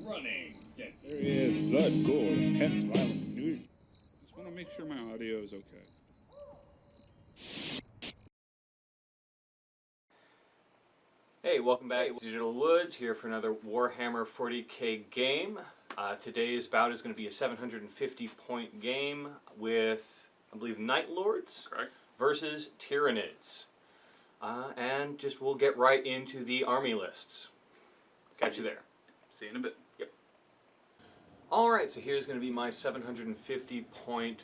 running. There is blood, gore, intense, violent nudity. Just want to make sure my audio is okay. Hey, welcome back to Digital Woods, here for another Warhammer 40k game. Today's bout is going to be a 750-point game with, I believe, Night Lords. Correct. Versus Tyranids. And we'll get right into the army lists. Catch you there. See you in a bit. Yep. Alright, so here's going to be my 750-point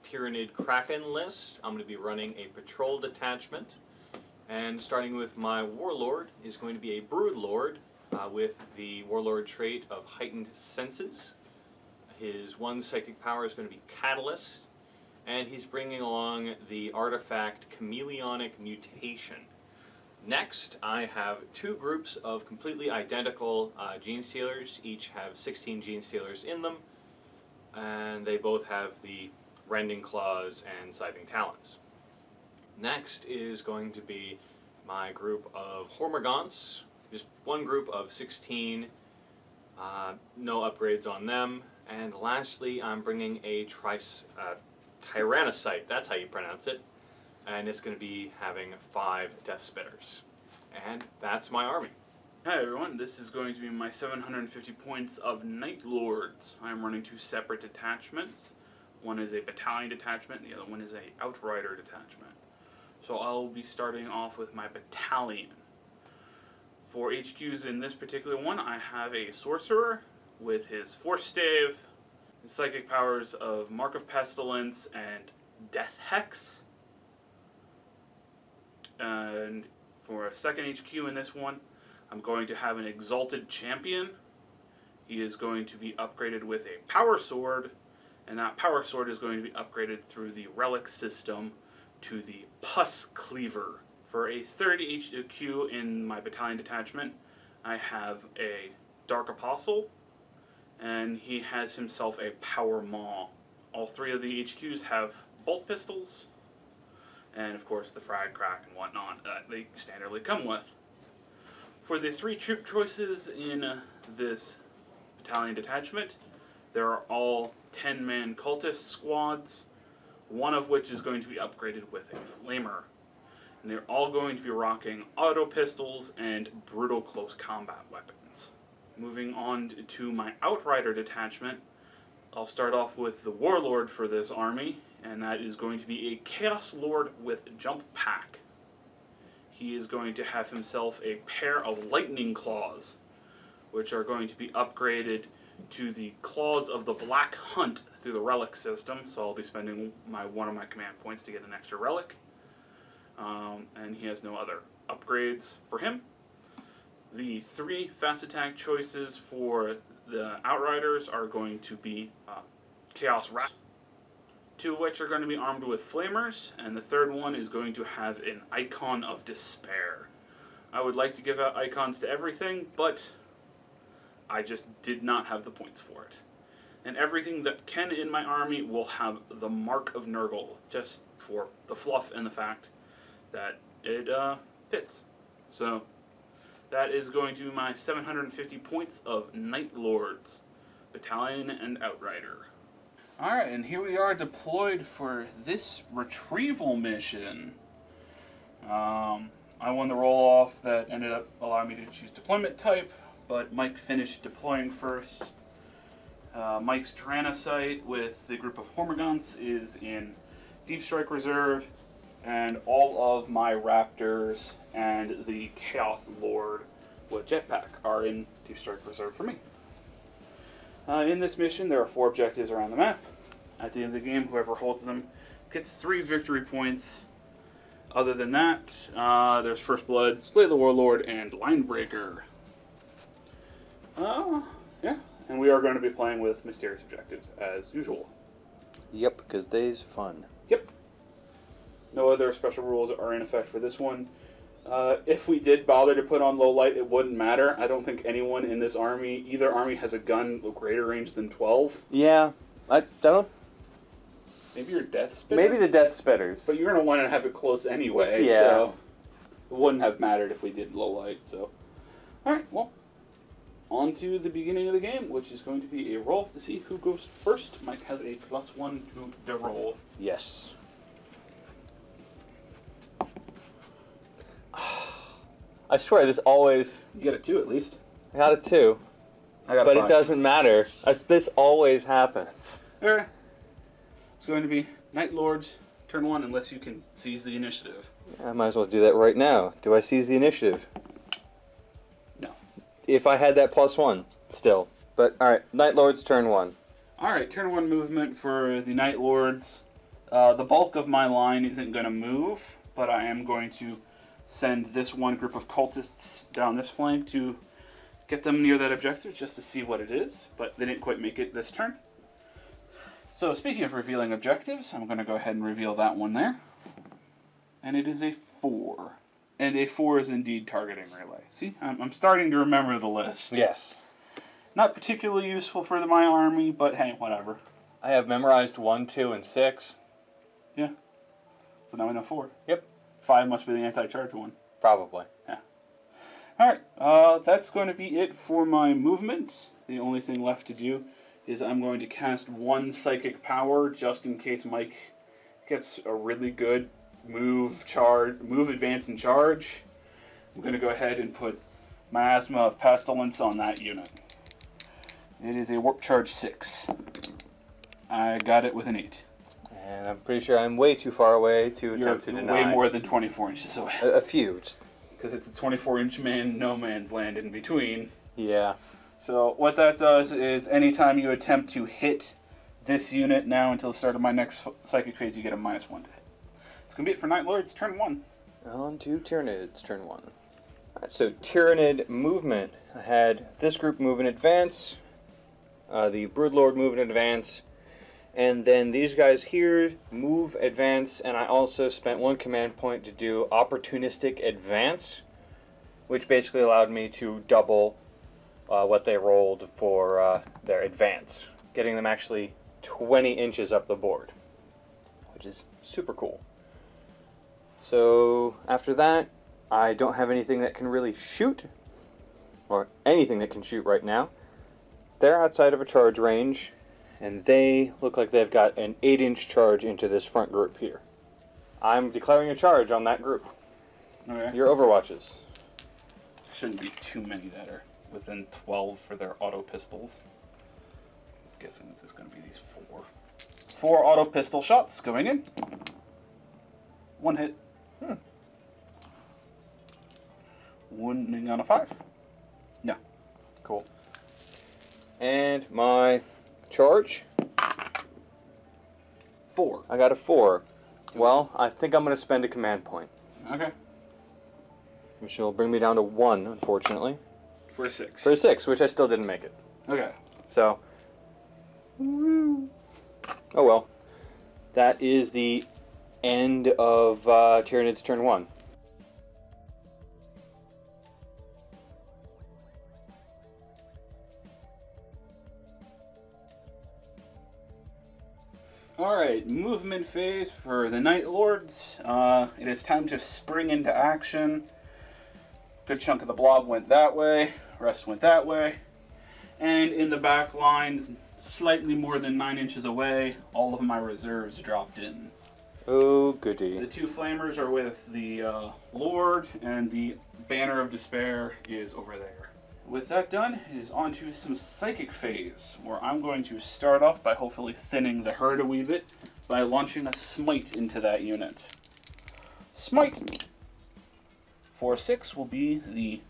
Tyranid Kraken list. I'm going to be running a patrol detachment. And starting with my Warlord is going to be a Brood Lord with the Warlord trait of Heightened Senses. His one psychic power is going to be Catalyst, and he's bringing along the artifact Chameleonic Mutation. Next, I have two groups of completely identical Gene Stealers. Each have 16 Gene Stealers in them, and they both have the Rending Claws and Scything Talons. Next is going to be my group of Hormagaunts, just one group of 16, no upgrades on them. And lastly, I'm bringing a Tyrannocyte, that's how you pronounce it, and it's going to be having 5 Death Spitters. And that's my army. Hi everyone, this is going to be my 750 points of Night Lords. I'm running 2 separate detachments. One is a battalion detachment, the other one is a outrider detachment. So I'll be starting off with my battalion. For HQs in this particular one, I have a sorcerer with his Force Stave, his psychic powers of Mark of Pestilence and Death Hex. And for a second HQ in this one, I'm going to have an Exalted Champion. He is going to be upgraded with a Power Sword, and that Power Sword is going to be upgraded through the Relic system to the Pus Cleaver. For a third HQ in my battalion detachment, I have a Dark Apostle, and he has himself a Power Maw. All 3 of the HQs have bolt pistols, and of course the frag, crack, and whatnot that they standardly come with. For the 3 troop choices in this battalion detachment, there are all 10-man cultist squads, one of which is going to be upgraded with a flamer. And they're all going to be rocking auto pistols and brutal close combat weapons. Moving on to my outrider detachment, I'll start off with the Warlord for this army, and that is going to be a Chaos Lord with Jump Pack. He is going to have himself a pair of Lightning Claws, which are going to be upgraded to the Claws of the Black Hunt through the Relic system, so I'll be spending one of my command points to get an extra relic. And he has no other upgrades for him. The 3 fast attack choices for the Outriders are going to be Chaos Rat, 2 of which are going to be armed with Flamers, and the third one is going to have an Icon of Despair. I would like to give out icons to everything, but I just did not have the points for it. And everything that can in my army will have the Mark of Nurgle, just for the fluff and the fact that it fits. So that is going to be my 750 points of Night Lords, Battalion and Outrider. Alright, and here we are deployed for this retrieval mission. I won the roll-off that ended up allowing me to choose deployment type, but Mike finished deploying first. Mike's Tyrannocyte with the group of Hormagaunts is in Deep Strike Reserve, and all of my Raptors and the Chaos Lord with Jetpack are in Deep Strike Reserve for me. In this mission, there are 4 objectives around the map. At the end of the game, whoever holds them gets 3 victory points. Other than that, there's First Blood, Slay the Warlord, and Linebreaker. Yeah, and we are going to be playing with mysterious objectives as usual. Yep, because day's fun. Yep. No other special rules are in effect for this one. If we did bother to put on low light, it wouldn't matter. I don't think anyone in this army, either army, has a gun with greater range than 12. Yeah, I don't. Maybe your Death Spitters? Maybe the Death Spitters. But you're going to want to have it close anyway, yeah. So it wouldn't have mattered if we did low light, so. Alright, well, on to the beginning of the game, which is going to be a roll to see who goes first. Mike has a +1 to the roll. Yes. I swear, this always... You get a 2 at least. I got a 2. I got a But 5. it doesn't matter. This always happens. Okay. It's going to be Night Lords, turn 1, unless you can seize the initiative. I might as well do that right now. Do I seize the initiative? No. If I had that +1, still. But, alright, Night Lords, turn 1. Alright, turn 1 movement for the Night Lords. The bulk of my line isn't going to move, but I am going to send this one group of cultists down this flank to get them near that objective just to see what it is, but they didn't quite make it this turn. So speaking of revealing objectives, I'm going to go ahead and reveal that one there. And it is a 4. And a 4 is indeed targeting relay. See, I'm starting to remember the list. Yes. Not particularly useful for my army, but hey, whatever. I have memorized 1, 2, and 6. Yeah. So now we know 4. Yep. 5 must be the anti-charge one. Probably. Yeah. Alright, that's going to be it for my movement. The only thing left to do is I'm going to cast 1 psychic power just in case Mike gets a really good move, advance, and charge. I'm going to go ahead and put Miasma of Pestilence on that unit. It is a Warp Charge 6. I got it with an 8. And I'm pretty sure I'm way too far away to You're attempt to deny. way more than 24 inches away. A few. Just, Because it's a 24-inch no man's land in between. yeah. So what that does is anytime you attempt to hit this unit now until the start of my next psychic phase, you get a -1 to hit. It's going to be it for Night Lords, turn 1. On to Tyranids, turn 1. Alright, so Tyranid movement. I had this group move in advance, the Broodlord move in advance, and then these guys here move advance, and I also spent 1 command point to do opportunistic advance, which basically allowed me to double what they rolled for their advance, getting them actually 20 inches up the board, which is super cool. So after that, I don't have anything that can really shoot, or anything that can shoot right now. They're outside of a charge range, and they look like they've got an 8-inch charge into this front group here. I'm declaring a charge on that group. Okay. Your Overwatches. Shouldn't be too many that are within 12 for their auto pistols. I'm guessing this is going to be these 4. 4 auto pistol shots going in. 1 hit. Wounding on a 5. No. Cool. And my charge? 4. I got a 4. Well, I think I'm going to spend a command point, Okay. which will bring me down to 1, unfortunately. For a 6. For a 6, which I still didn't make it. Okay. So, oh well. That is the end of Tyranids turn 1. Alright, movement phase for the Night Lords. It is time to spring into action. Good chunk of the blob went that way, rest went that way. And in the back lines, slightly more than 9 inches away, all of my reserves dropped in. Oh, goody. The 2 flamers are with the Lord, and the Banner of Despair is over there. With that done, it is on to some Psychic Phase, where I'm going to start off by hopefully thinning the herd a wee bit by launching a Smite into that unit. Smite! 4/6 will be the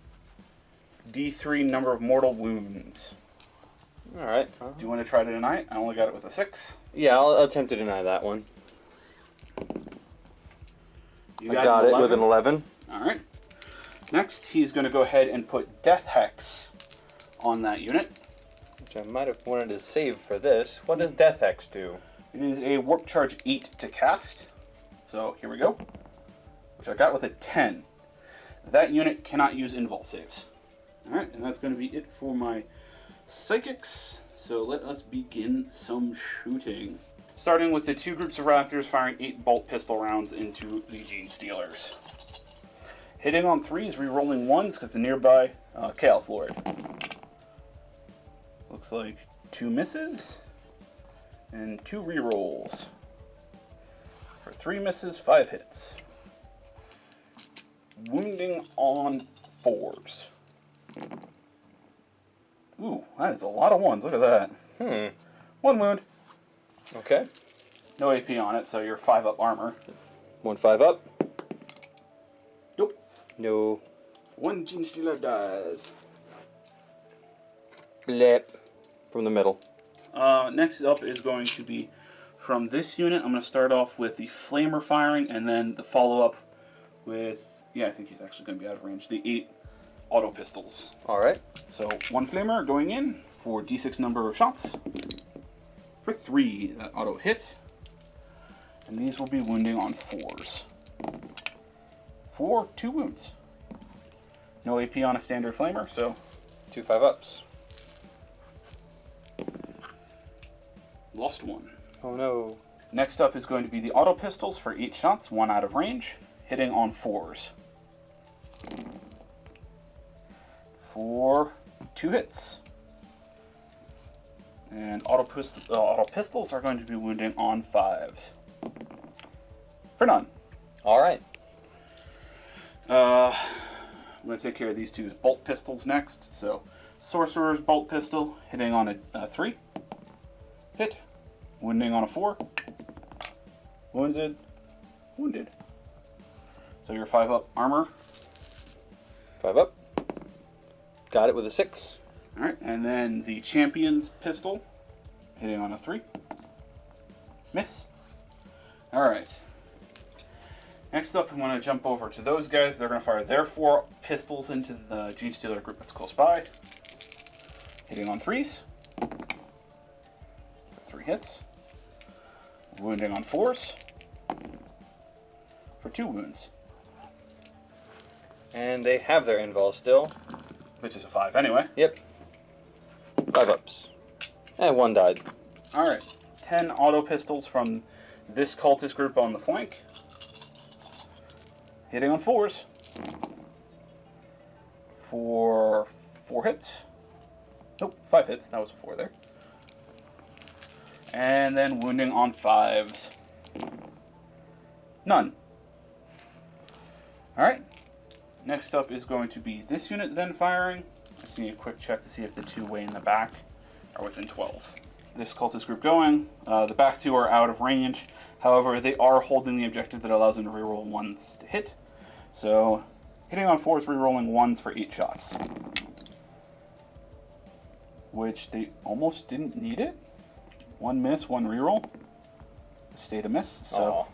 D3 number of mortal wounds. Alright. Do you want to try to deny it? I only got it with a 6. Yeah, I'll attempt to deny that one. You I got an it with an 11. Alright. Next, he's going to go ahead and put Death Hex on that unit. Which I might have wanted to save for this. What does Death Hex do? It is a Warp Charge 8 to cast. So, here we go. Which I got with a 10. That unit cannot use invul saves. Alright, and that's going to be it for my Psychics. So let us begin some shooting. Starting with the 2 groups of Raptors firing 8 bolt pistol rounds into the Gene Stealers. Hitting on 3s, re-rolling 1s because the nearby Chaos Lord. Looks like 2 misses and 2 rerolls. For 3 misses, 5 hits. Wounding on 4s. Ooh, that is a lot of 1s. Look at that. 1 wound. Okay. No AP on it, so you're 5 up armor. 1 5 up. Nope. No. 1 Gene Stealer dies. Blip. From the middle. Next up is going to be from this unit. I'm going to start off with the Flamer firing, and then the follow-up with, yeah, I think he's actually going to be out of range, the 8 auto pistols. Alright. So 1 Flamer going in for D6 number of shots. For 3, that auto hit. And these will be wounding on 4s. For 2 wounds. No AP on a standard Flamer, so 2 5 ups. lost 1. Oh no. Next up is going to be the auto pistols for 8 shots, 1 out of range, hitting on 4s. For 2 hits. And auto pistols are going to be wounding on 5s. For none. Alright. I'm going to take care of these 2 bolt pistols next. So, Sorcerer's bolt pistol, hitting on a 3. Hit. Wounding on a 4. Wounded. Wounded. So you're 5 up armor. 5 up. Got it with a 6. Alright, and then the Champion's pistol, hitting on a 3. Miss. Alright. Next up, I'm going to jump over to those guys. They're going to fire their 4 pistols into the Gene Stealer group that's close by. Hitting on 3s. 3 hits. Wounding on 4s. For 2 wounds. And they have their invul still. Which is a 5 anyway. Yep. 5 ups. And 1 died. Alright. 10 auto pistols from this cultist group on the flank. Hitting on 4s. For 4 hits. Nope, 5 hits. That was a 4 there. And then wounding on 5s. None. Alright. Next up is going to be this unit then firing. I just need a quick check to see if the 2 way in the back are within 12. This cultist group going. The back 2 are out of range. However, they are holding the objective that allows them to reroll 1s to hit. So, hitting on 4s, rerolling 1s for 8 shots. Which they almost didn't need it. 1 miss, 1 reroll. Stayed a miss. So,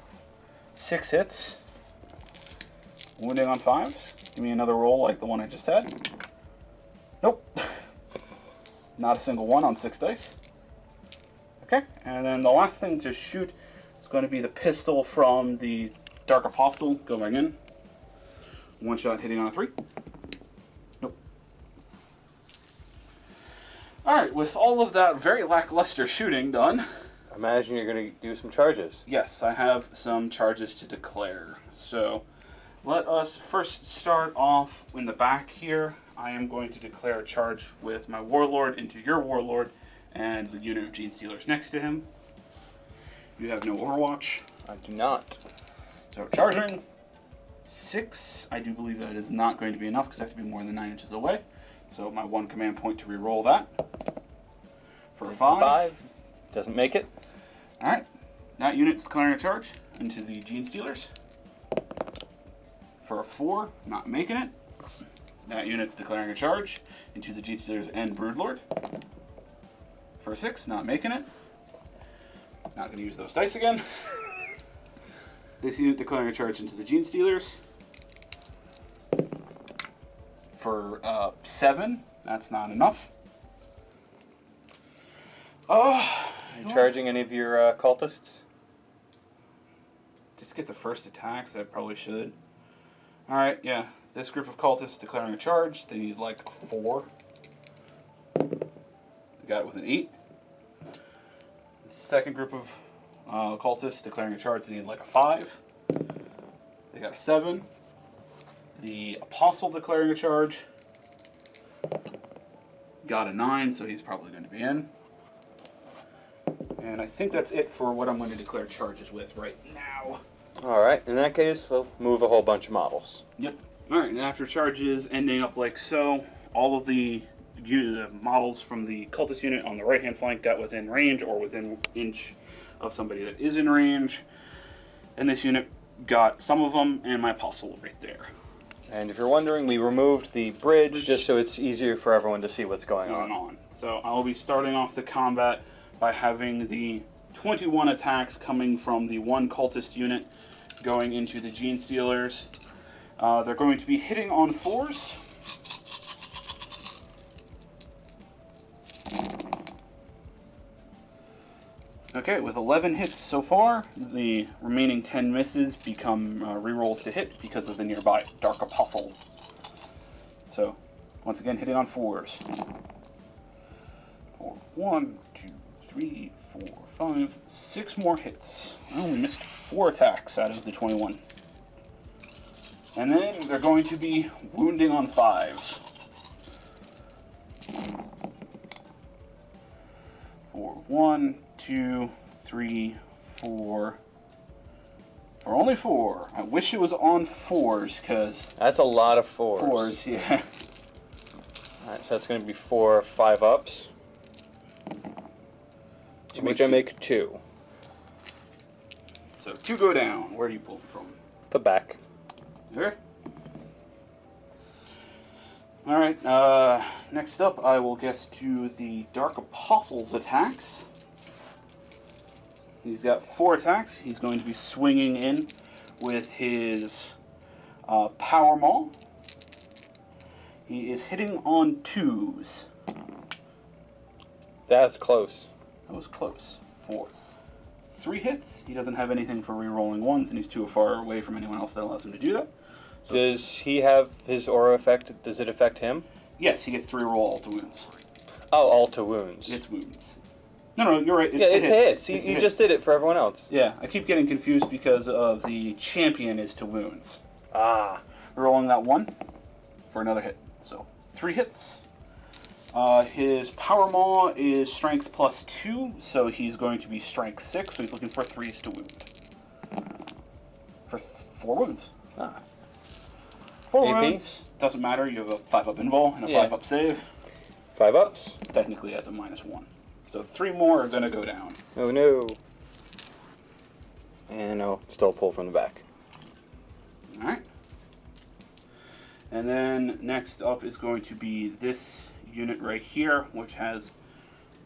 6 hits. Wounding on 5s. Give me another roll like the one I just had. Nope. Not a single 1 on 6 dice. Okay, and then the last thing to shoot is going to be the pistol from the Dark Apostle going in. 1 shot hitting on a 3. Nope. Alright, with all of that very lackluster shooting done. Imagine you're going to do some charges. Yes, I have some charges to declare. So, let us first start off in the back here. I am going to declare a charge with my Warlord into your Warlord and the unit of Gene Stealers next to him. You have no Overwatch. I do not. So charging. 6. I do believe that is not going to be enough because I have to be more than 9 inches away. So my 1 command point to re-roll that. For a 5. Doesn't make it. Alright. That unit's declaring a charge into the Gene Stealers. For a 4, not making it. That unit's declaring a charge into the Gene Stealers and Broodlord. For a 6, not making it. Not going to use those dice again. This unit declaring a charge into the Gene Stealers. For 7, that's not enough. Are you charging any of your cultists? Just get the first attacks, I probably should. Alright, yeah. This group of cultists declaring a charge. They need like a 4. They got it with an 8. The second group of cultists declaring a charge. They need like a 5. They got a 7. The apostle declaring a charge. got a 9, so he's probably going to be in. And I think that's it for what I'm going to declare charges with right now. Alright, in that case, we'll move a whole bunch of models. Yep. Alright, and after charges ending up like so, all of the models from the cultist unit on the right-hand flank got within range or within inch of somebody that is in range. And this unit got some of them, and my apostle right there. And if you're wondering, we removed the bridge just so it's easier for everyone to see what's going on. So I'll be starting off the combat by having the 21 attacks coming from the one cultist unit going into the Gene Stealers. They're going to be hitting on 4s. Okay, with 11 hits so far, the remaining 10 misses become rerolls to hit because of the nearby Dark Apostle. So, once again, hitting on 4s. 1, 2, 3, 4, 5, 6 more hits. I only missed 4 attacks out of the 21. And then they're going to be wounding on 5s. 1, 2, 3, 4. Or only 4. I wish it was on 4s, because... That's a lot of 4s. 4s, yeah. Alright, so that's going to be 4 5-ups. Which I make 2. So 2 go down. Where do you pull them from? The back. Okay. Alright, next up I will guess to the Dark Apostle's attacks. He's got 4 attacks. He's going to be swinging in with his Power Maul. He is hitting on 2s. That's close. That was close. 4. 3 hits. He doesn't have anything for re-rolling 1s, and he's too far away from anyone else that allows him to do that. So does he have his aura effect? Does it affect him? yes, he gets to re-roll all to wounds. Oh, all to wounds. He hits wounds. No, you're right. It's hits. It's You just did it for everyone else. Yeah, I keep getting confused because of the champion is to wounds. Ah. Rolling that 1 for another hit. So 3 hits. His Power Maw is Strength plus 2, so he's going to be Strength 6, so he's looking for 3s to wound. For 4 wounds. Ah. 4 AP? wounds. Doesn't matter, you have a 5-up invul and a Yeah. 5-up save. 5-ups. Technically has a -1. So 3 more are going to go down. Oh no. And I'll still pull from the back. Alright. And then next up is going to be this unit right here, which has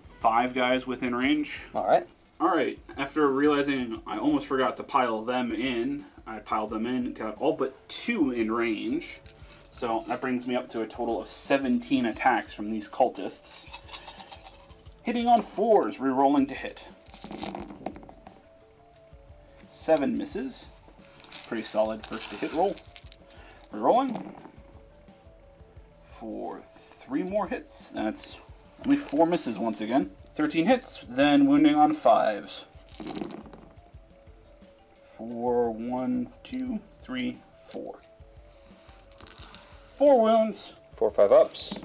5 guys within range. Alright. Alright, after realizing I almost forgot to pile them in, I piled them in, got all but 2 in range. So that brings me up to a total of 17 attacks from these cultists. Hitting on 4s, re-rolling to hit. 7 misses. Pretty solid first to hit roll. Re-rolling. For 3 more hits. That's only 4 misses once again. 13 hits, then wounding on 5s. 4, 1, 2, 3, 4. 4 wounds. 4 5-ups.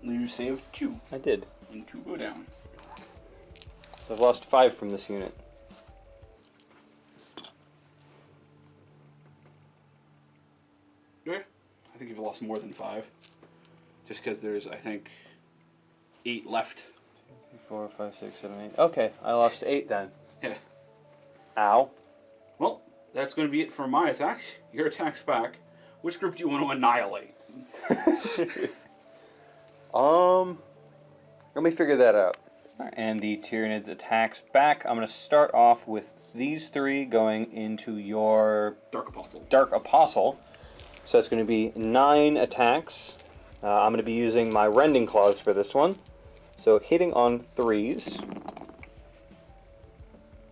You saved 2. I did. And 2 go down. So I've lost 5 from this unit. Yeah, I think you've lost more than 5. Just because there's, I think, 8 left. 4 5 6 7 8. Okay, I lost 8 then. Yeah. Ow. Well, that's going to be it for my attacks. Your attack's back. Which group do you want to annihilate? Let me figure that out. And the Tyranids attacks back. I'm going to start off with these 3 going into your Dark Apostle. Dark Apostle. So that's going to be 9 attacks. I'm going to be using my Rending Claws for this one. So hitting on 3s.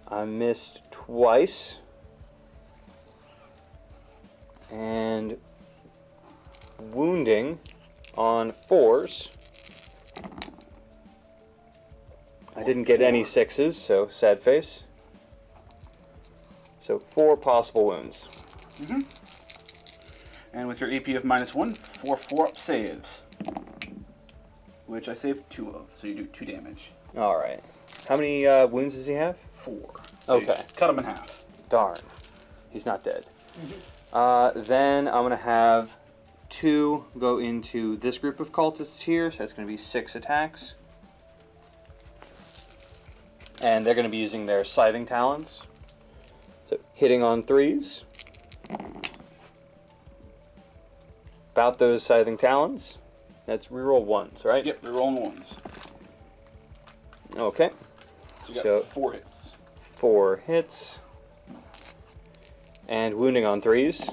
I missed twice. And wounding on 4s. I didn't get any 6s, so sad face. So 4 possible wounds. And with your AP of -1, 4 4-up saves. which I saved 2 of, so you do 2 damage. All right. How many wounds does he have? 4. So you Okay. cut him in half. Darn. He's not dead. Then I'm going to have 2 go into this group of cultists here, so that's going to be 6 attacks. And they're going to be using their Scything Talons. So hitting on 3s. About those Scything Talons. That's reroll 1s, right? Yep, they're rolling 1s. Okay. So you got So- 4 hits. 4 hits. And wounding on 3s.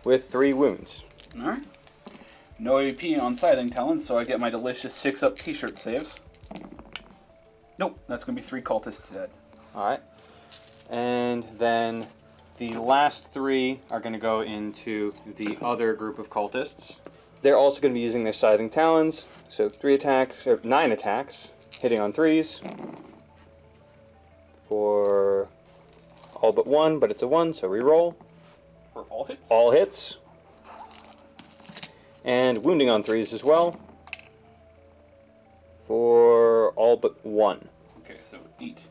With 3 wounds. Alright. No AP on Scything Talons, so I get my delicious 6-up t-shirt saves. Nope, that's going to be 3 cultists dead. Alright. And then the last 3 are going to go into the other group of cultists. They're also going to be using their Scything Talons. So 3 attacks, or 9 attacks, hitting on 3s. For all but 1, but it's a 1, so reroll. For all hits? All hits. And wounding on 3s as well. For all but 1. Okay, so 8.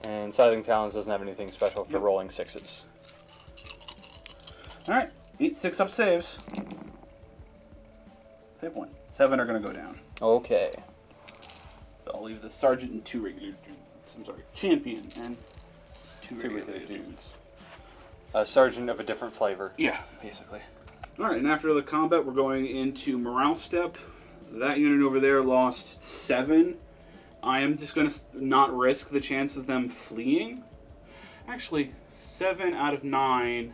And Scything Talons doesn't have anything special for Yep. rolling 6s. Alright, 8 6-up saves. Save 1. 7 are going to go down. Okay. So I'll leave the sergeant and 2 regular dudes. I'm sorry, champion and 2 2 regular regular dudes. dudes. A sergeant of a different flavor. Yeah, basically. Alright, and after the combat, we're going into morale step. That unit over there lost 7. I am just going to not risk the chance of them fleeing. Actually, 7 out of 9.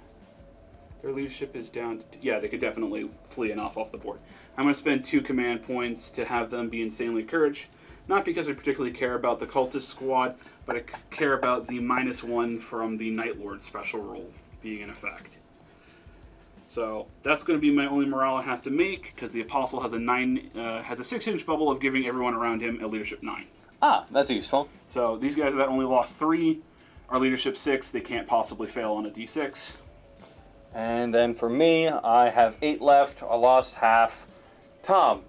Their leadership is down to... Yeah, they could definitely flee enough off the board. I'm going to spend 2 command points to have them be insanely encouraged. Not because I particularly care about the cultist squad, but I care about the -1 from the Night Lord special rule being in effect. So that's going to be my only morale I have to make, because the Apostle has a 6-inch bubble of giving everyone around him a leadership 9. Ah, that's useful. So these guys that only lost 3 are leadership 6. They can't possibly fail on a d6. And then for me, I have 8 left. I lost half. Tom,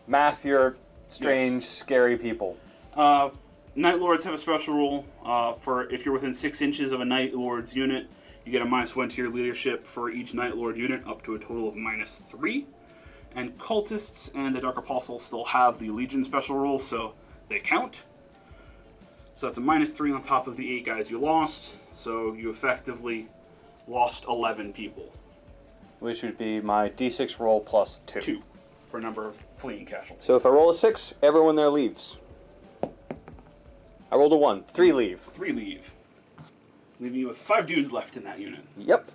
math your strange, scary people. Night Lords have a special rule for if you're within 6 inches of a Night Lord's unit, you get a -1 to your leadership for each Night Lord unit, up to a total of -3. And cultists and the Dark Apostle still have the Legion special rule, so they count. So that's a -3 on top of the 8 guys you lost. So you effectively lost 11 people. Which would be my d6 roll plus 2. 2 for a number of fleeing casualties. So if I roll a 6, everyone there leaves. I rolled a 1. 3 leave. 3 leave. Leaving you with 5 dudes left in that unit. Yep.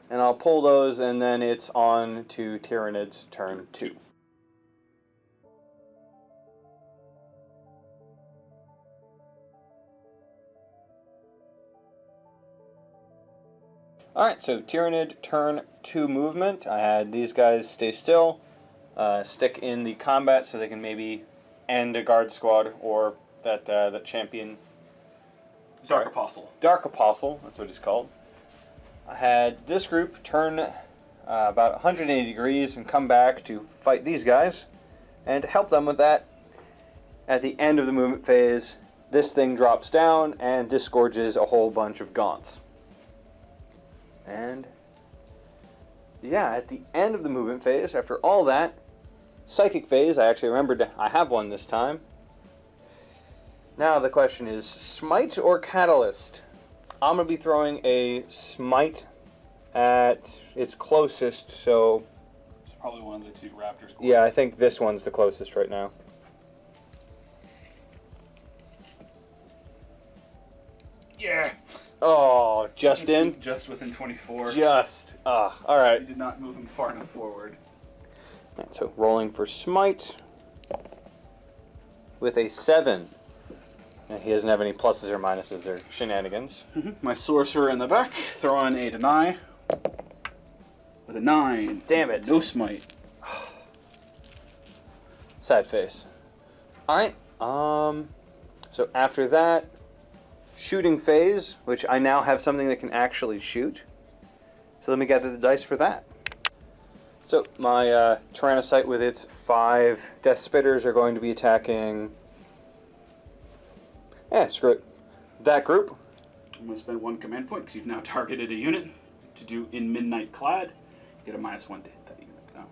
And I'll pull those, and then it's on to Tyranids' turn 2. Alright, so Tyranid turn 2 movement. I had these guys stay still, stick in the combat so they can maybe end a guard squad or that champion. Dark Apostle. Dark Apostle, that's what he's called. I had this group turn about 180 degrees and come back to fight these guys. And to help them with that, at the end of the movement phase, this thing drops down and disgorges a whole bunch of gaunts. And yeah, at the end of the movement phase, after all that, psychic phase, I actually remembered I have one this time. Now the question is, smite or catalyst? I'm going to be throwing a smite at its closest, so It's probably one of the 2 raptors. yeah, I think this one's the closest right now. Yeah. Oh, just in? Just within 24. Just. Ah, You alright. did not move him far enough forward. So rolling for smite with a 7. And he doesn't have any pluses or minuses or shenanigans. My sorcerer in the back, throw on a deny. With a 9. Damn it. No smite. Sad face. Alright. So after that, shooting phase, which I now have something that can actually shoot. So let me gather the dice for that. So my Tyrannocyte with its 5 Death Spitters are going to be attacking... screw it. That group. I'm going to spend 1 command point because you've now targeted a unit to do in Midnight Clad. Get a -1 to hit that unit. No.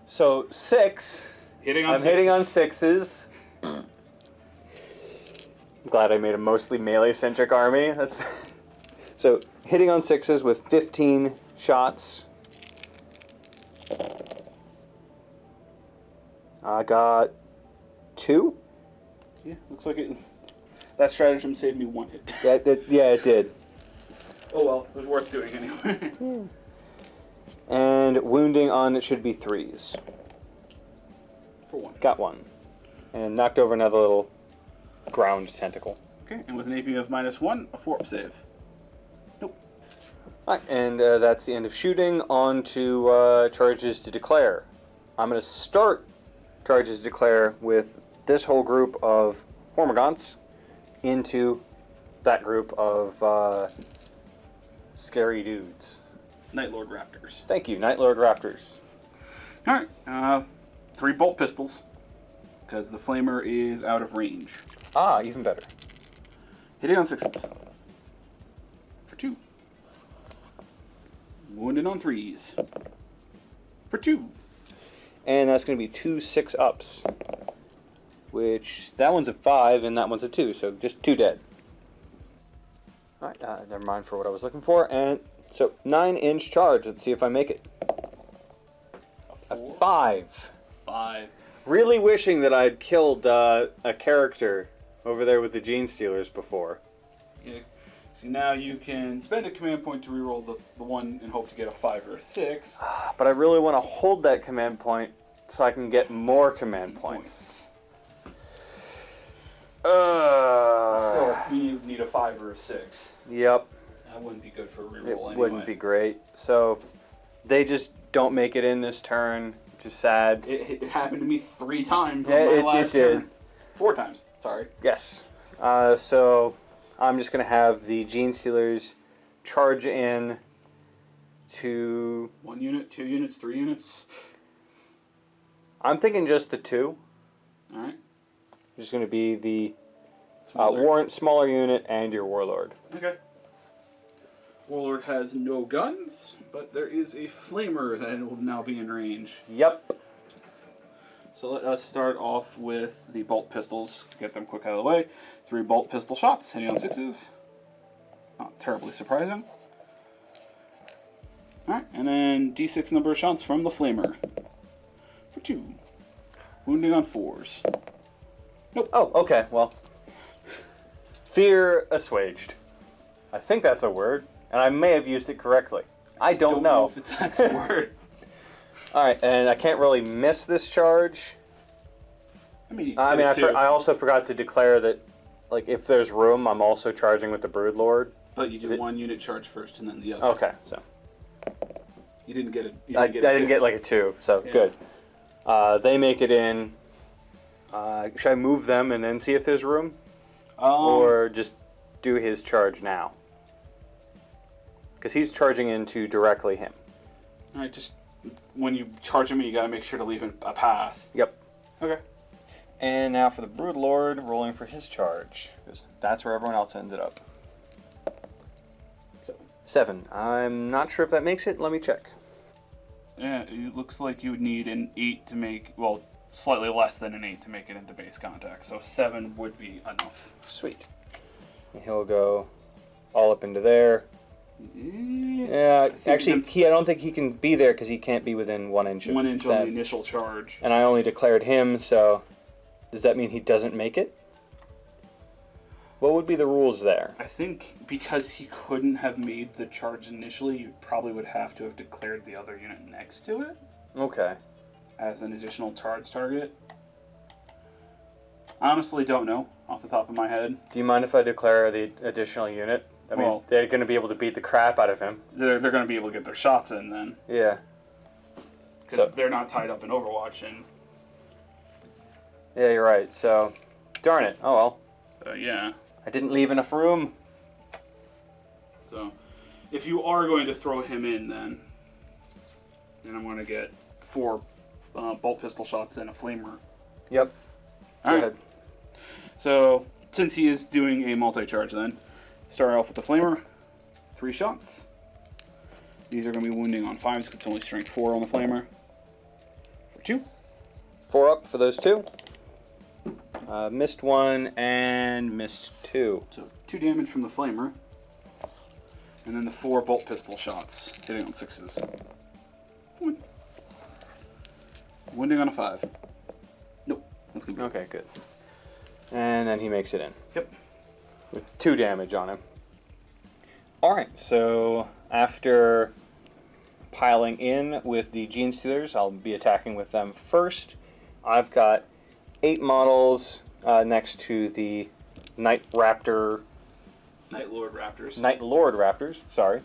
So 6. Hitting on I'm sixes. hitting on 6s. I'm glad I made a mostly melee-centric army. That's so hitting on 6s with 15 shots. I got 2. Yeah, looks like it. That stratagem saved me 1 hit. Yeah, it did. Oh well, it was worth doing anyway. And wounding on it should be 3s. For 1. Got 1. And knocked over another little ground tentacle. Okay, and with an AP of -1, a 4-up save. Nope. Alright, and that's the end of shooting. On to charges to declare. I'm going to start charges to declare with this whole group of Hormagaunts into that group of scary dudes. Night Lord Raptors. Thank you, Night Lord Raptors. Alright, 3 bolt pistols, because the flamer is out of range. Ah, even better. Hitting on 6s. For 2. Wounded on 3s. For 2. And that's going to be 2 6-ups. Which, that one's a 5 and that one's a 2, so just 2 dead. Alright, never mind for what I was looking for. And so, 9-inch charge. Let's see if I make it. A 5. 5. Really wishing that I'd killed a character over there with the Gene Stealers before. Yeah. So now you can spend a command point to reroll the one and hope to get a 5 or a 6. But I really want to hold that command point so I can get more command points. Still, you need a 5 or a 6. Yep. That wouldn't be good for a reroll It anyway. wouldn't be great. So they just don't make it in this turn, which is sad. It happened to me 3 times Yeah, on my last it did. turn. 4 times, sorry. Yes. So I'm just going to have the Gene Stealers charge in to... 1 unit, 2 units, 3 units. I'm thinking just the 2. Alright. Just going to be the Smaller. smaller unit and your Warlord. Okay. Warlord has no guns, but there is a flamer that will now be in range. Yep. So let us start off with the bolt pistols. Get them quick out of the way. 3 bolt pistol shots, hitting on 6s. Not terribly surprising. Alright, and then d6 number of shots from the flamer. For 2. Wounding on 4s. Nope. Oh, okay, well. Fear assuaged. I think that's a word, and I may have used it correctly. I don't know. if that's a word. Alright, and I can't really miss this charge. I also forgot to declare that, like, if there's room, I'm also charging with the Broodlord. But you do 1 unit charge first and then the other. Okay, so. You didn't get it. I didn't get like a 2, so Yeah. good. They make it in. Should I move them and then see if there's room? Or just do his charge now? Because he's charging into directly him. Alright, just when you charge him, you gotta make sure to leave him a path. Yep. Okay. And now for the Broodlord, rolling for his charge. Because that's where everyone else ended up. 7. I'm not sure if that makes it. Let me check. Yeah, it looks like you would need an 8 to make, well, slightly less than an 8 to make it into base contact. So 7 would be enough. Sweet. And he'll go all up into there. Yeah, actually, I don't think he can be there because he can't be within 1 inch of 1 inch that. on the initial charge. And I only declared him, so does that mean he doesn't make it? What would be the rules there? I think because he couldn't have made the charge initially, you probably would have to have declared the other unit next to it Okay. as an additional charge target. I honestly don't know off the top of my head. Do you mind if I declare the additional unit? I mean, Well- they're going to be able to beat the crap out of him. They're going to be able to get their shots in then. Yeah. Because So- they're not tied up in Overwatch. And Yeah, you're right. So Darn it. Oh well. Yeah. I didn't leave enough room. So, if you are going to throw him in, then I'm going to get 4 bolt pistol shots and a flamer. Yep. All Go right. ahead. So, since he is doing a multi-charge, then start off with the flamer. 3 shots. These are going to be wounding on 5s because it's only strength 4 on the flamer. For 2. 4 up for those 2. Missed 1 and missed 2. So 2 damage from the flamer. And then the 4 bolt pistol shots, hitting on 6s. 1. Wounding on a 5. Nope. That's going to be Okay, good. And then he makes it in. Yep. With 2 damage on him. Alright, so after piling in with the Gene Stealers, I'll be attacking with them first. I've got 8 models next to the Night Lord Raptors, sorry.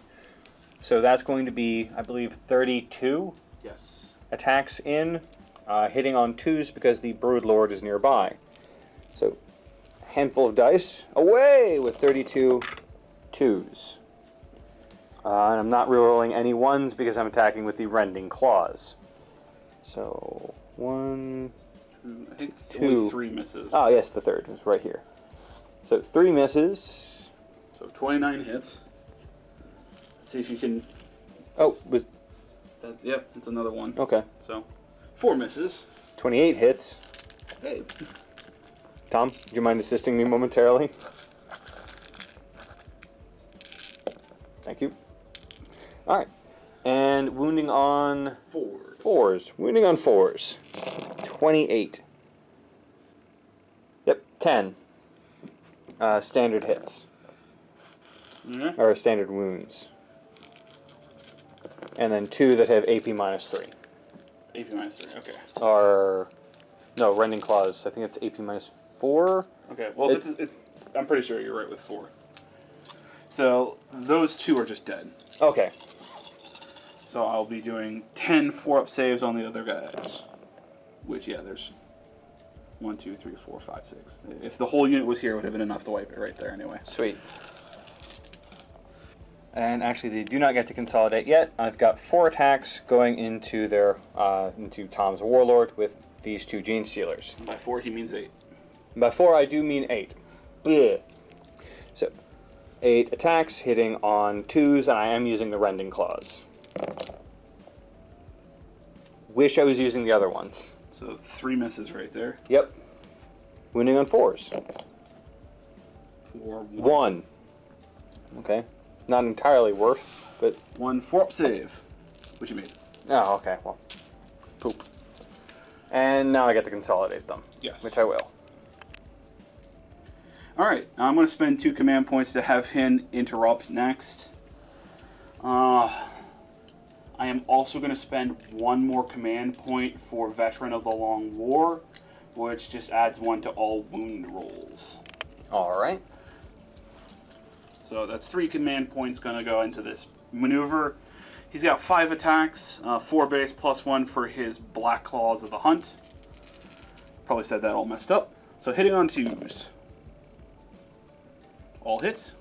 So that's going to be, I believe, 32 Yes. attacks in, hitting on 2s because the Broodlord is nearby. So, handful of dice, away with 32 2s. And I'm not rerolling any 1s because I'm attacking with the Rending Claws. So, 1, I think 2. only 3 misses. Oh, yes, the third is right here. So 3 misses. So 29 hits. Let's see if you can... Oh, was Yep, that's another one. okay. So 4 misses. 28 hits. Hey. Tom, do you mind assisting me momentarily? Thank you. All right, and wounding on 4s. 4s. Wounding on 4s. 28. Yep, 10. Standard hits. Yeah. Or standard wounds. And then 2 that have AP minus 3. AP minus 3, okay. Or, no, Rending Claws. I think it's AP minus 4. Okay, well, I'm pretty sure you're right with 4. So those 2 are just dead. Okay. So I'll be doing 10 4-up saves on the other guys. Which, yeah, there's 1, 2, 3, 4, 5, 6. If the whole unit was here, it would have been enough to wipe it right there anyway. Sweet. And actually, they do not get to consolidate yet. I've got 4 attacks going into their into Tom's Warlord with these 2 Gene Stealers. By 4, he means 8. By 4, I do mean 8. Blech. So, 8 attacks hitting on 2s, and I am using the Rending Claws. Wish I was using the other ones. So 3 misses right there. Yep. Wounding on 4s. For 1. Okay. Not entirely worth, but... 1 4-up save. Which you made. Oh, okay. Well, poop. And now I get to consolidate them. Yes. Which I will. Alright, now I'm going to spend 2 command points to have him interrupt next. I am also going to spend 1 more command point for Veteran of the Long War, which just adds 1 to all wound rolls. Alright. So that's 3 command points going to go into this maneuver. He's got 5 attacks, 4 base plus 1 for his Black Claws of the Hunt. Probably said that all messed up. So hitting on 2s. All hits.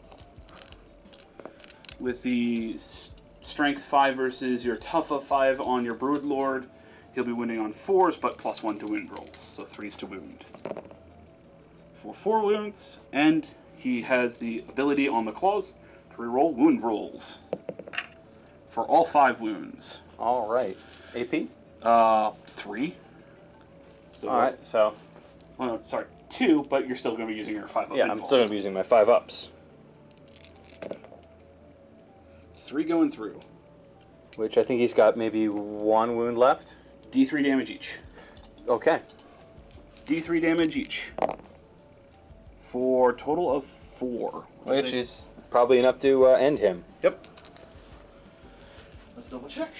With the Strength 5 versus your Tough of 5 on your Broodlord, he'll be wounding on 4s, but plus 1 to wound rolls. So 3s to wound. For 4 wounds, and he has the ability on the claws to reroll wound rolls. For all 5 wounds. Alright. AP? 3. So, Alright, so... well, no, sorry, 2, but you're still going to be using your 5-up. Yeah, I'm still going to be using my 5-ups. 3 going through. Which I think he's got maybe 1 wound left. D3 damage each. Okay. D3 damage each. For a total of 4. Which is probably enough to end him. Yep. Let's double check.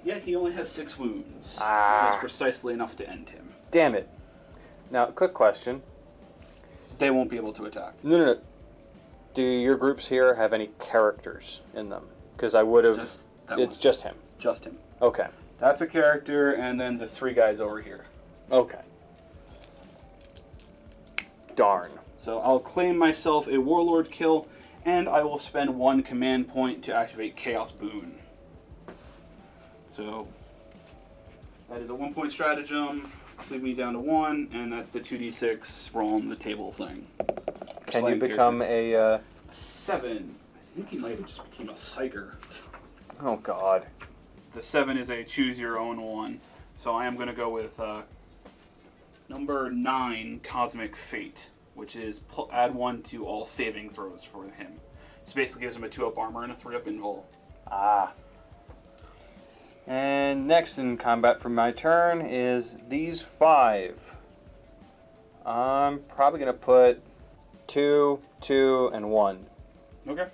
Yeah, he only has 6 wounds. Ah. That's precisely enough to end him. Damn it. Now, quick question. They won't be able to attack. No. Do your groups here have any characters in them? Because I would have... Just that It's one. just him. Just him. Okay. That's a character, and then the 3 guys over here. Okay. Darn. So I'll claim myself a Warlord kill, and I will spend 1 command point to activate Chaos Boon. So that is a 1-point stratagem. Leave me down to 1, and that's the 2d6 roll on the table thing. Can you become a... 7. I think he might have just became a Psyker. Oh, God. The 7 is a choose your own one. So I am going to go with number 9, Cosmic Fate, which is add 1 to all saving throws for him. So basically gives him a 2-up armor and a 3-up invul. Ah. And next in combat for my turn is these 5. I'm probably going to put 2, 2, and 1. Okay.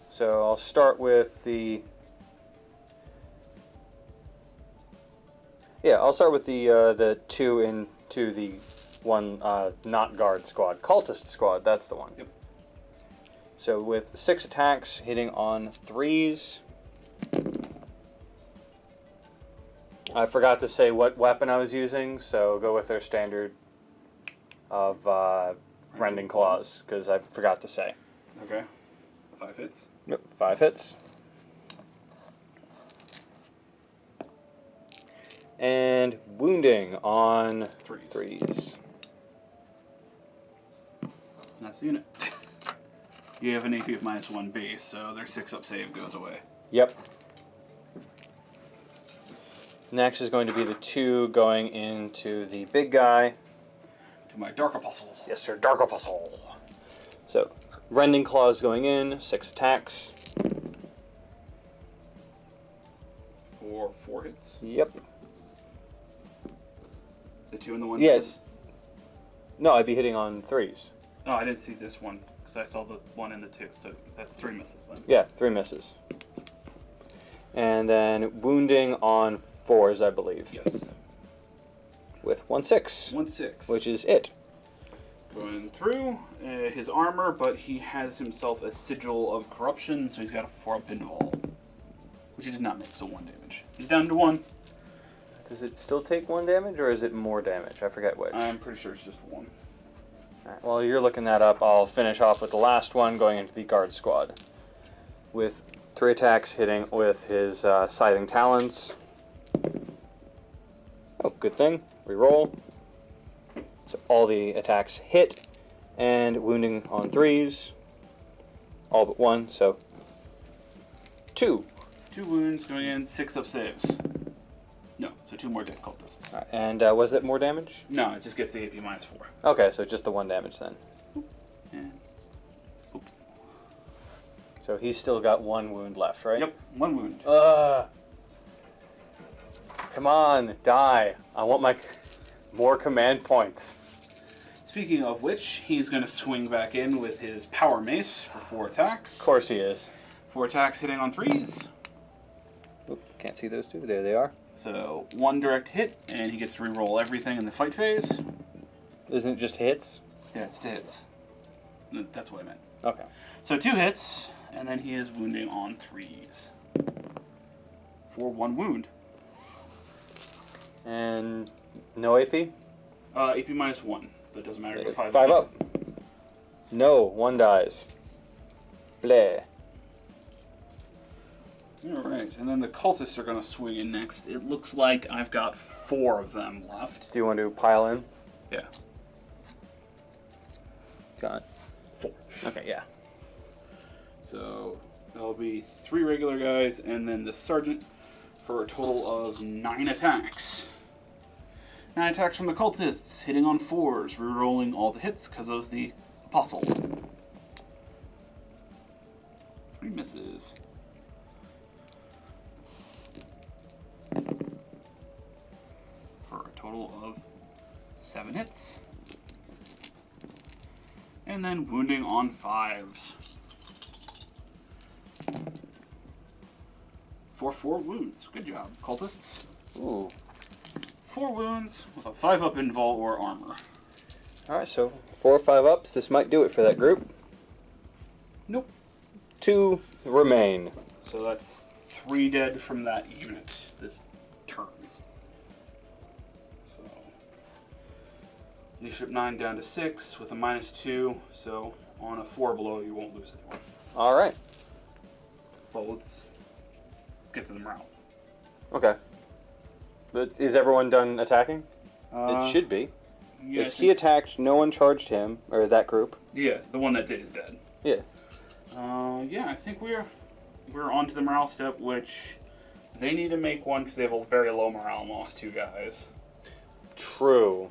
So I'll start with the... Yeah, I'll start with the 2 into the 1 not guard squad. Cultist squad, that's the one. Yep. So with 6 attacks, hitting on 3s. I forgot to say what weapon I was using, so go with their standard of Rending Claws, because I forgot to say. Okay. 5 hits. Yep, 5 hits. And wounding on 3s. That's the unit. You have an AP of -1 base, so their 6-up save goes away. Yep. Next is going to be the 2 going into the big guy. To my Dark Apostle. Yes, sir, Dark Apostle. So, Rending Claws going in, 6 attacks. For 4 hits. Yep. The 2 and the 1. Yes. No, I'd be hitting on 3s. Oh, I didn't see this one, because I saw the 1 and the 2, so that's 3 misses then. Yeah, 3 misses. And then wounding on 4s, I believe. Yes. With 1/6. 1/6. Which is it. Going through his armor, but he has himself a Sigil of Corruption, so he's got a 4-up invul. Which he did not make, so 1 damage. He's down to 1. Does it still take 1 damage, or is it more damage? I forget which. I'm pretty sure it's just 1. Alright, while you're looking that up, I'll finish off with the last one going into the guard squad. With 3 attacks hitting with his Scything Talons. Oh, good thing. Reroll. So all the attacks hit, and wounding on 3s. All but 1, so 2. 2 wounds going in, 6-up saves. No, so 2 more dead cultists. Alright, and was it more damage? No, it just gets the AP -4. Okay, so just the 1 damage then. And So he's still got 1 wound left, right? yep, 1 wound. Come on, die. I want my more command points. Speaking of which, he's going to swing back in with his Power Mace for 4 attacks. Of course he is. 4 attacks hitting on 3s. Oop, can't see those 2. There they are. So 1 direct hit, and he gets to reroll everything in the fight phase. Isn't it just hits? Yeah, it's to hits. No, that's what I meant. Okay. So 2 hits, and then he is wounding on 3s. For 1 wound. And no AP? AP -1, but it doesn't matter. 5 up. No, 1 dies. Bleh. Alright, and then the cultists are going to swing in next. It looks like I've got 4 of them left. Do you want to pile in? Yeah. Got 4. Okay, yeah. So that'll be 3 regular guys, and then the sergeant for a total of 9 attacks. 9 attacks from the cultists, hitting on 4s, rerolling all the hits because of the apostle. 3 misses. For a total of 7 hits. And then wounding on 5s. For 4 wounds. Good job, cultists. Ooh. 4 wounds with a 5-up invul or armor. Alright, so 4 or 5 ups. This might do it for that group. Nope. 2 remain. So that's 3 dead from that unit this turn. So Leadership 9 down to 6 with a -2. So on a 4 below, you won't lose anyone. All right. Well, let's get to the morale. Okay. But is everyone done attacking? It should be. Yeah, If he attacked, no one charged him, or that group. Yeah, the one that did is dead. Yeah. Yeah, I think we're on to the morale step, which they need to make one because they have a very low morale and lost 2 guys. True.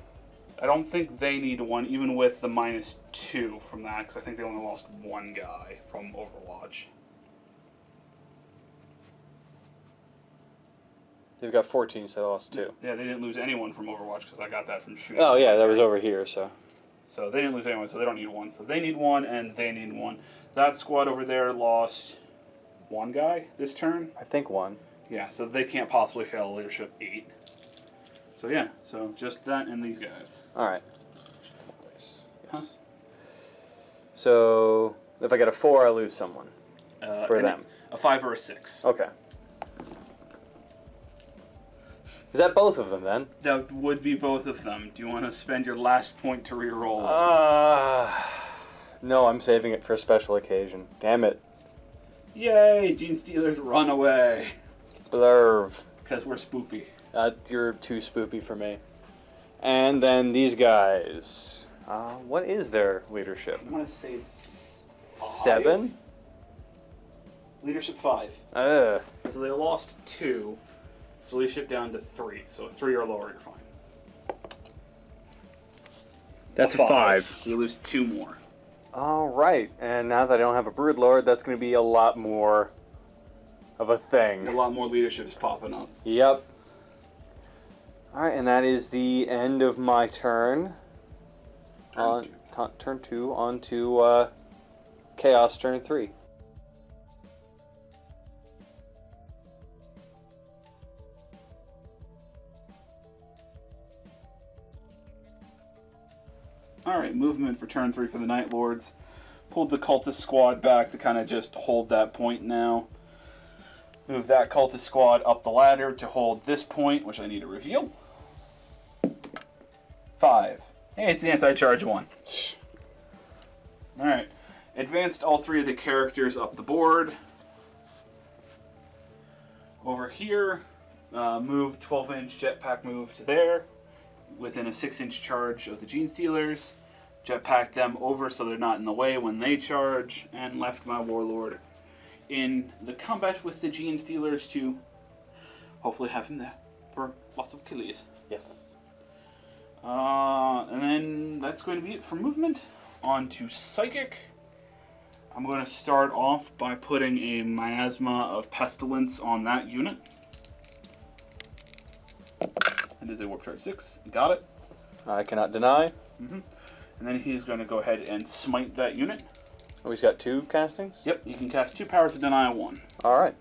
I don't think they need one, even with the -2 from that, because I think they only lost 1 guy from Overwatch. They've got 14, so they lost 2. Yeah, they didn't lose anyone from Overwatch because I got that from shooting. Oh, yeah, that was over here, so. So they didn't lose anyone, so they don't need one. So they need one, and they need one. That squad over there lost 1 guy this turn. I think 1. Yeah, so they can't possibly fail leadership 8. So yeah, so just that and these guys. All right. Yes. Huh? So if I get a 4, I lose someone for and them. A 5 or a 6. Okay. Is that both of them then? That would be both of them. Do you want to spend your last point to reroll? No, I'm saving it for a special occasion. Damn it. Yay! Gene Stealers run away. Blurv. Because we're spoopy. You're too spoopy for me. And then these guys. What is their leadership? I'm going to say it's 7? Leadership 5. Ugh. So they lost 2. So leadership down to 3. So 3 or lower, you're fine. That's a 5. So you lose 2 more. All right. And now that I don't have a Broodlord, that's going to be a lot more of a thing. A lot more leaderships popping up. Yep. All right, and that is the end of my turn. Turn 2 on to Chaos turn 3. Alright, movement for turn 3 for the Night Lords. Pulled the Cultist squad back to kind of just hold that point now. Move that Cultist squad up the ladder to hold this point, which I need to reveal. 5. Hey, it's the anti-charge one. Alright. Advanced all 3 of the characters up the board. Over here, move 12-inch jetpack move to there. Within a 6-inch charge of the Gene Stealers. Jetpack them over so they're not in the way when they charge. And left my Warlord in the combat with the Gene Stealers to hopefully have him there for lots of killies. Yes. And then that's going to be it for movement. On to Psychic. I'm going to start off by putting a Miasma of Pestilence on that unit. It is a Warp Charge 6. Got it. I cannot deny. And then he's going to go ahead and smite that unit. Oh, he's got 2 castings? Yep, you can cast 2 powers to deny 1. All right.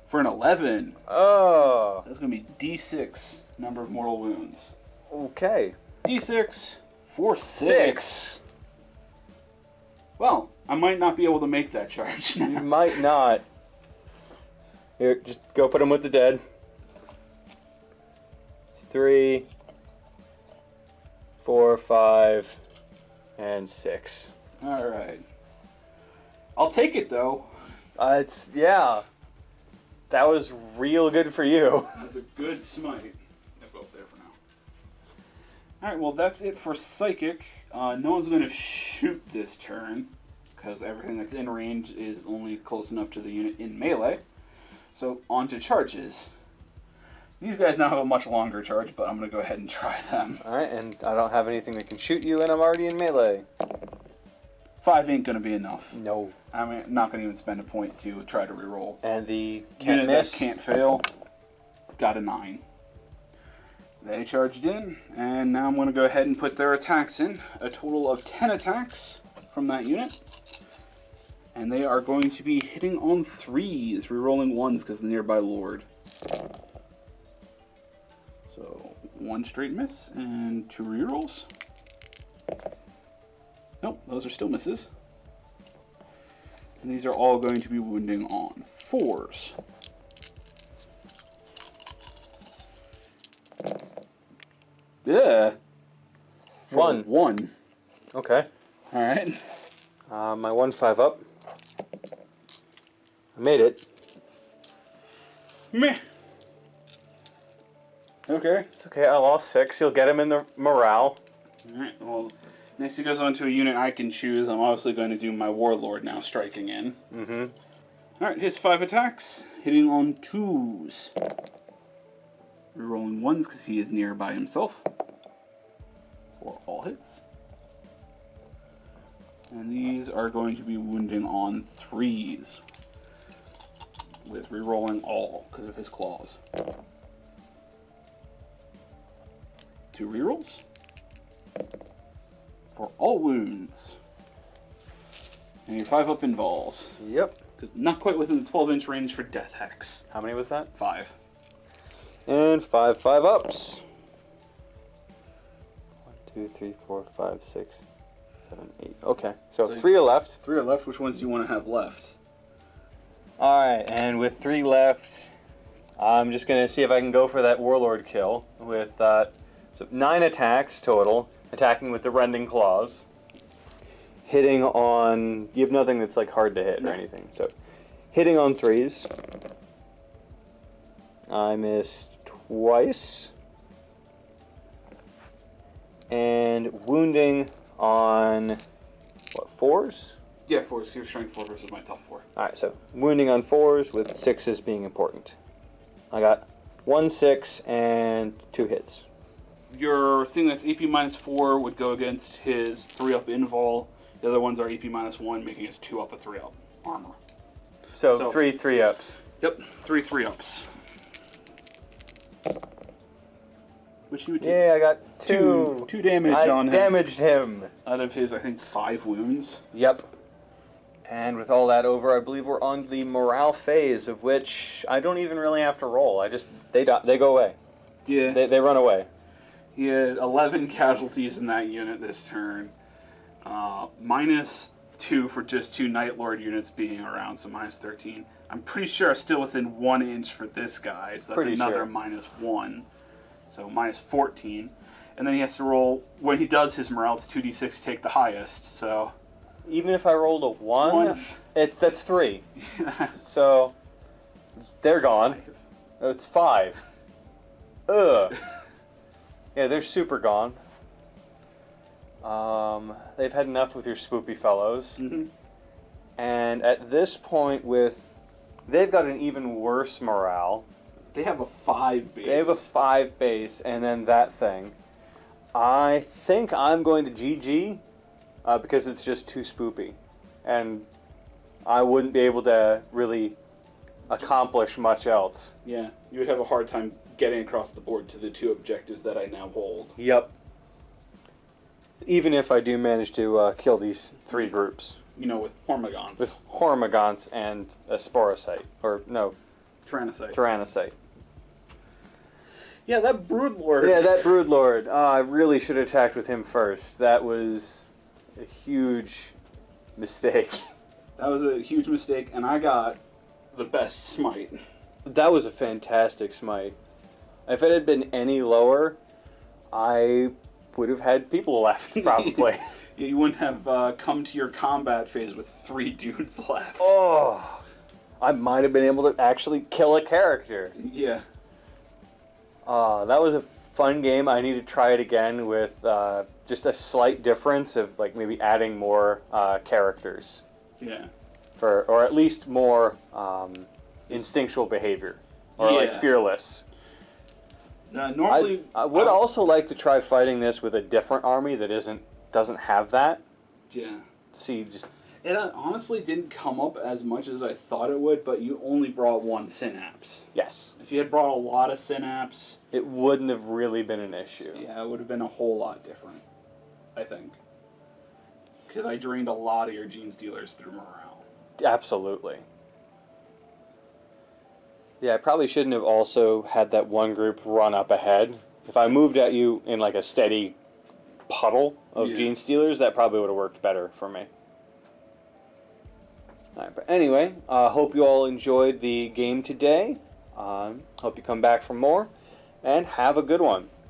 For an 11. Oh. That's going to be D6 number of mortal wounds. Okay. D6 for 6. Well, I might not be able to make that charge now. You might not. Here, just go put him with the dead. 3, 4, 5, and 6. Alright. I'll take it, though. Yeah. That was real good for you. That's a good smite. I'll go up there for now. Alright, well, that's it for Psychic. No one's going to shoot this turn, because everything that's in range is only close enough to the unit in melee. So, on to charges. These guys now have a much longer charge, but I'm going to go ahead and try them. Alright, and I don't have anything that can shoot you, and I'm already in melee. 5 ain't going to be enough. No. I'm not going to even spend a point to try to reroll. And the can't Unit miss. that can't fail. Got a 9. They charged in, and now I'm going to go ahead and put their attacks in. A total of 10 attacks from that unit. And they are going to be hitting on 3s, rerolling 1s because of the nearby Lord. So, 1 straight miss and 2 rerolls. Nope, those are still misses. And these are all going to be wounding on 4s. Yeah. For one. Okay. All right. My 1/5 up. I made it. Meh. Okay. It's okay. I lost 6. You'll get him in the morale. All right. Well, next he goes on to a unit I can choose. I'm obviously going to do my Warlord now, striking in. Mm-hmm. All right. His 5 attacks, hitting on 2s. Rerolling 1s because he is near by himself. For all hits. And these are going to be wounding on 3s. With rerolling all because of his claws. 2 rerolls. For all wounds. And your 5 up involves. Yep. Because not quite within the 12-inch range for Death Hex. How many was that? 5. And 5 5-ups. 1, 2, 3, 4, 5, 6, 7, 8. Okay, so 3 are left. 3 are left. Which ones do you want to have left? Alright, and with 3 left, I'm just going to see if I can go for that Warlord kill with so 9 attacks total, attacking with the Rending Claws. Hitting on... You have nothing that's like hard to hit or anything. So, hitting on 3s. I missed twice. And wounding on, what, 4s? Yeah, 4s. Your strength 4 versus my tough 4. Alright, so wounding on 4s with 6s being important. I got 1 6 and 2 hits. Your thing that's AP minus 4 would go against his 3 up invul. The other ones are AP minus 1, making his 2 up a 3 up armor. So 3 3-ups. Yep, 3 3-ups. Which he would take. Yeah, I got 2. 2 damage I on him. damaged him. Out of his, I think, 5 wounds. Yep. And with all that over, I believe we're on the morale phase, of which I don't even really have to roll. They go away. Yeah. They run away. He had 11 casualties in that unit this turn. Minus 2 for just 2 Night Lord units being around, so minus 13. I'm pretty sure I'm still within 1 inch for this guy, so that's Pretty another sure. minus 1. So minus 14. And then he has to roll, when he does his morale, it's 2d6 to take the highest, so... Even if I rolled a 1, One. that's 3. So they're gone. It's 5. Ugh. Yeah, they're super gone. They've had enough with your spoopy fellows. Mm-hmm. And at this point they've got an even worse morale. They have a 5 base. They have a 5 base, and then that thing. I think I'm going to GG because it's just too spoopy. And I wouldn't be able to really accomplish much else. Yeah, you would have a hard time getting across the board to the 2 objectives that I now hold. Yep. Even if I do manage to kill these 3 groups. You know, with Hormigons. With Hormigons and a Sporocyte. Or, no, Tyrannocyte. Tyrannocyte. Yeah, that Broodlord. Yeah, that Broodlord. I really should have attacked with him first. That was a huge mistake. That was a huge mistake, and I got the best smite. That was a fantastic smite. If it had been any lower, I would have had people left, probably. Yeah, you wouldn't have come to your combat phase with 3 dudes left. Oh, I might have been able to actually kill a character. Yeah. That was a fun game. I need to try it again with just a slight difference of like maybe adding more characters. Yeah. Or at least more instinctual behavior. Or like fearless. Normally, I would also like to try fighting this with a different army that doesn't have that. Yeah. See, just It honestly didn't come up as much as I thought it would, but you only brought 1 synapse. yes, If you had brought a lot of synapse, it wouldn't have really been an issue. yeah, it would have been a whole lot different, I think. Because I drained a lot of your gene stealers through morale. Absolutely. Yeah, I probably shouldn't have also had that one group run up ahead. If I moved at you in like a steady puddle of gene stealers, that probably would have worked better for me. Alright, but anyway, hope you all enjoyed the game today. Hope you come back for more, and have a good one.